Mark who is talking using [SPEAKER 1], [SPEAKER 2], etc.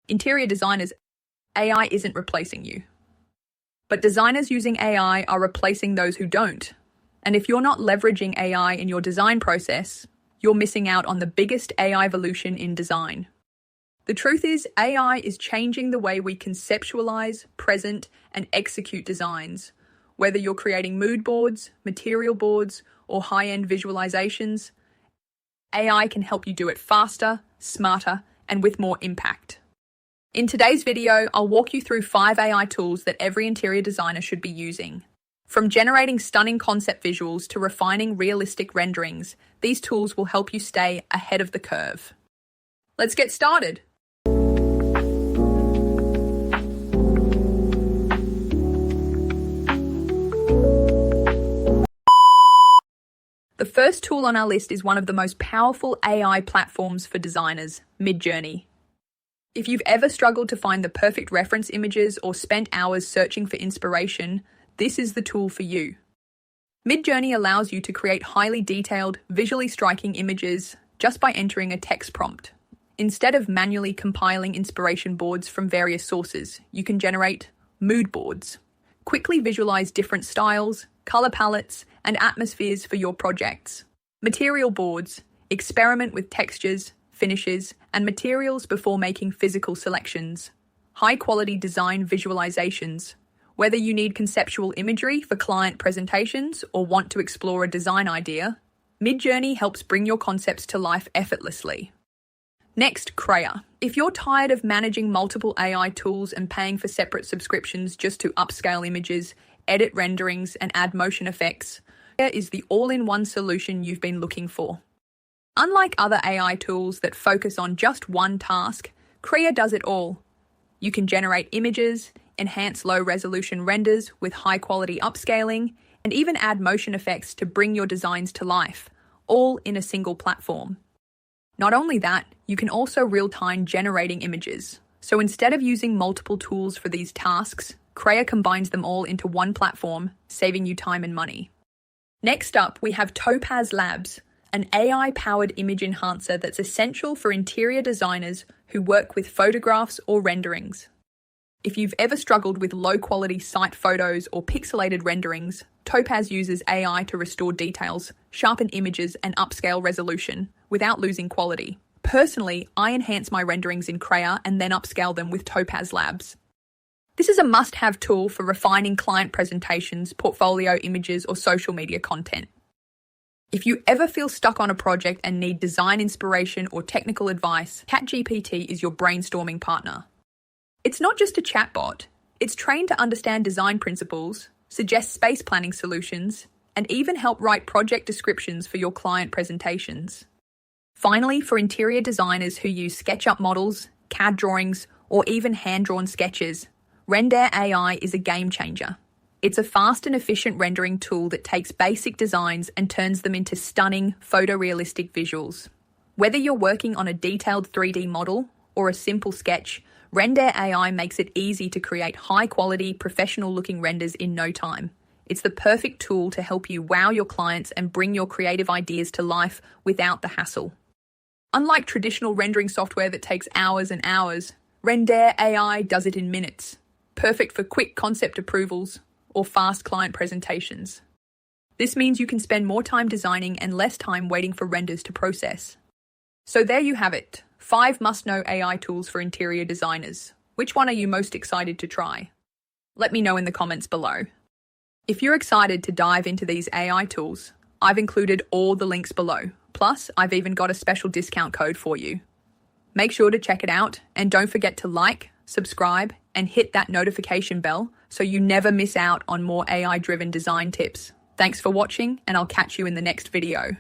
[SPEAKER 1] Interior designers, AI isn't replacing you. But designers using AI are replacing those who don't. And if you're not leveraging AI in your design process, you're missing out on the biggest AI evolution in design. The truth is, AI is changing the way we conceptualize, present, and execute designs. Whether you're creating mood boards, material boards, or high-end visualizations, AI can help you do it faster, smarter, and with more impact. In today's video, I'll walk you through 5 AI tools that every interior designer should be using. From generating stunning concept visuals to refining realistic renderings, these tools will help you stay ahead of the curve. Let's get started. The first tool on our list is one of the most powerful AI platforms for designers, Midjourney. If you've ever struggled to find the perfect reference images or spent hours searching for inspiration, this is the tool for you. Midjourney allows you to create highly detailed, visually striking images just by entering a text prompt. Instead of manually compiling inspiration boards from various sources, you can generate mood boards. Quickly visualize different styles, color palettes, and atmospheres for your projects. Material boards. Experiment with textures, finishes, and materials before making physical selections. High-quality design visualizations. Whether you need conceptual imagery for client presentations or want to explore a design idea, Midjourney helps bring your concepts to life effortlessly. Next, Craya. If you're tired of managing multiple AI tools and paying for separate subscriptions just to upscale images, edit renderings, and add motion effects, Craya is the all-in-one solution you've been looking for. Unlike other AI tools that focus on just one task, Craya does it all. You can generate images, enhance low-resolution renders with high-quality upscaling, and even add motion effects to bring your designs to life, all in a single platform. Not only that, you can also real-time generating images. So instead of using multiple tools for these tasks, Craya combines them all into one platform, saving you time and money. Next up, we have Topaz Labs, an AI-powered image enhancer that's essential for interior designers who work with photographs or renderings. If you've ever struggled with low-quality site photos or pixelated renderings, Topaz uses AI to restore details, sharpen images, and upscale resolution without losing quality. Personally, I enhance my renderings in Craya and then upscale them with Topaz Labs. This is a must-have tool for refining client presentations, portfolio images, or social media content. If you ever feel stuck on a project and need design inspiration or technical advice, ChatGPT is your brainstorming partner. It's not just a chatbot. It's trained to understand design principles, suggest space planning solutions, and even help write project descriptions for your client presentations. Finally, for interior designers who use SketchUp models, CAD drawings, or even hand-drawn sketches, Render AI is a game changer. It's a fast and efficient rendering tool that takes basic designs and turns them into stunning, photorealistic visuals. Whether you're working on a detailed 3D model or a simple sketch, Render AI makes it easy to create high-quality, professional-looking renders in no time. It's the perfect tool to help you wow your clients and bring your creative ideas to life without the hassle. Unlike traditional rendering software that takes hours and hours, Render AI does it in minutes. Perfect for quick concept approvals or fast client presentations. This means you can spend more time designing and less time waiting for renders to process. So there you have it, 5 must-know AI tools for interior designers. Which one are you most excited to try? Let me know in the comments below. If you're excited to dive into these AI tools, I've included all the links below. Plus, I've even got a special discount code for you. Make sure to check it out, and don't forget to like, subscribe, and hit that notification bell so you never miss out on more AI-driven design tips. Thanks for watching, and I'll catch you in the next video.